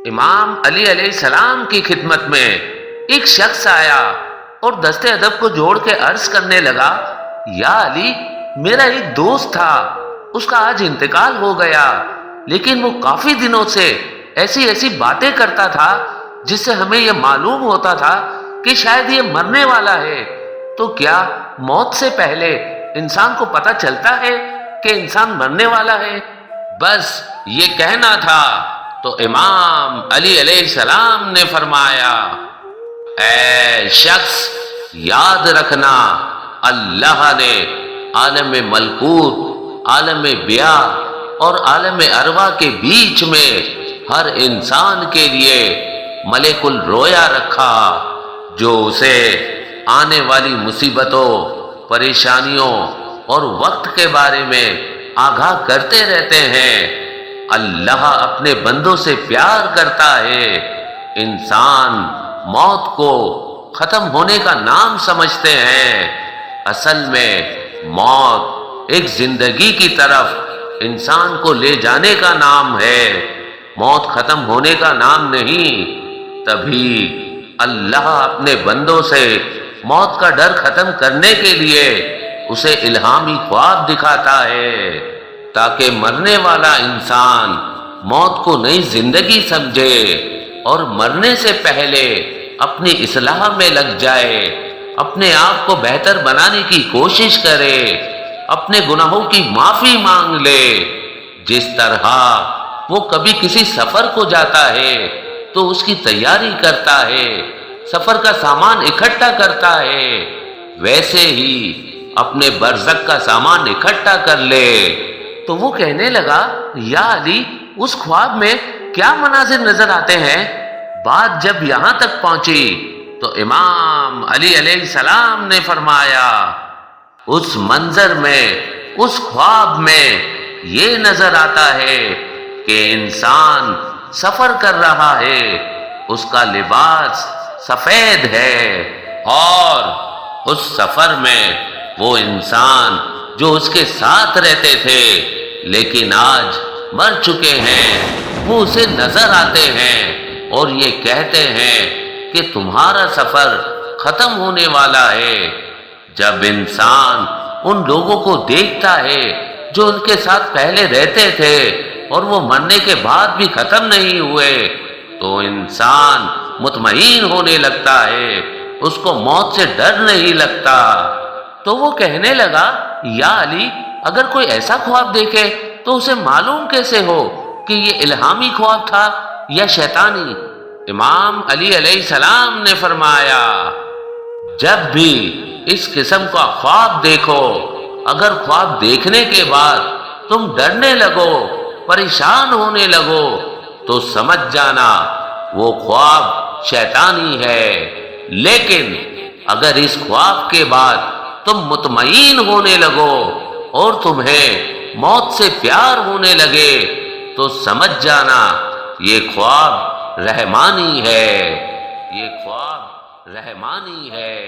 امام علی علیہ السلام کی خدمت میں ایک شخص آیا اور دست ادب کو جوڑ کے عرض کرنے لگا، یا علی، میرا ایک دوست تھا، اس کا آج انتقال ہو گیا، لیکن وہ کافی دنوں سے ایسی ایسی باتیں کرتا تھا جس سے ہمیں یہ معلوم ہوتا تھا کہ شاید یہ مرنے والا ہے۔ تو کیا موت سے پہلے انسان کو پتہ چلتا ہے کہ انسان مرنے والا ہے؟ بس یہ کہنا تھا تو امام علی علیہ السلام نے فرمایا، اے شخص، یاد رکھنا، اللہ نے عالم ملکوت، عالم بیاں اور عالم ارواح کے بیچ میں ہر انسان کے لیے ملک الرویا رکھا، جو اسے آنے والی مصیبتوں، پریشانیوں اور وقت کے بارے میں آگاہ کرتے رہتے ہیں۔ اللہ اپنے بندوں سے پیار کرتا ہے۔ انسان موت کو ختم ہونے کا نام سمجھتے ہیں، اصل میں موت ایک زندگی کی طرف انسان کو لے جانے کا نام ہے، موت ختم ہونے کا نام نہیں۔ تبھی اللہ اپنے بندوں سے موت کا ڈر ختم کرنے کے لیے اسے الہامی خواب دکھاتا ہے، تاکہ مرنے والا انسان موت کو نئی زندگی سمجھے اور مرنے سے پہلے اپنی اصلاح میں لگ جائے، اپنے آپ کو بہتر بنانے کی کوشش کرے، اپنے گناہوں کی معافی مانگ لے۔ جس طرح وہ کبھی کسی سفر کو جاتا ہے تو اس کی تیاری کرتا ہے، سفر کا سامان اکٹھا کرتا ہے، ویسے ہی اپنے برزخ کا سامان اکٹھا کر لے۔ تو وہ کہنے لگا، یا علی، اس خواب میں کیا مناظر نظر آتے ہیں؟ بات جب یہاں تک پہنچی تو امام علی علیہ السلام نے فرمایا، اس منظر میں، اس خواب میں یہ نظر آتا ہے کہ انسان سفر کر رہا ہے، اس کا لباس سفید ہے، اور اس سفر میں وہ انسان جو اس کے ساتھ رہتے تھے لیکن آج مر چکے ہیں، وہ اسے نظر آتے ہیں اور یہ کہتے ہیں کہ تمہارا سفر ختم ہونے والا ہے۔ جب انسان ان لوگوں کو دیکھتا ہے جو ان کے ساتھ پہلے رہتے تھے اور وہ مرنے کے بعد بھی ختم نہیں ہوئے، تو انسان مطمئن ہونے لگتا ہے، اس کو موت سے ڈر نہیں لگتا۔ تو وہ کہنے لگا، یا علی، اگر کوئی ایسا خواب دیکھے تو اسے معلوم کیسے ہو کہ یہ الہامی خواب تھا یا شیطانی؟ امام علی علیہ السلام نے فرمایا، جب بھی اس قسم کا خواب دیکھو، اگر خواب دیکھنے کے بعد تم ڈرنے لگو، پریشان ہونے لگو، تو سمجھ جانا وہ خواب شیطانی ہے۔ لیکن اگر اس خواب کے بعد تم مطمئن ہونے لگو اور تمہیں موت سے پیار ہونے لگے تو سمجھ جانا یہ خواب رحمانی ہے، یہ خواب رحمانی ہے۔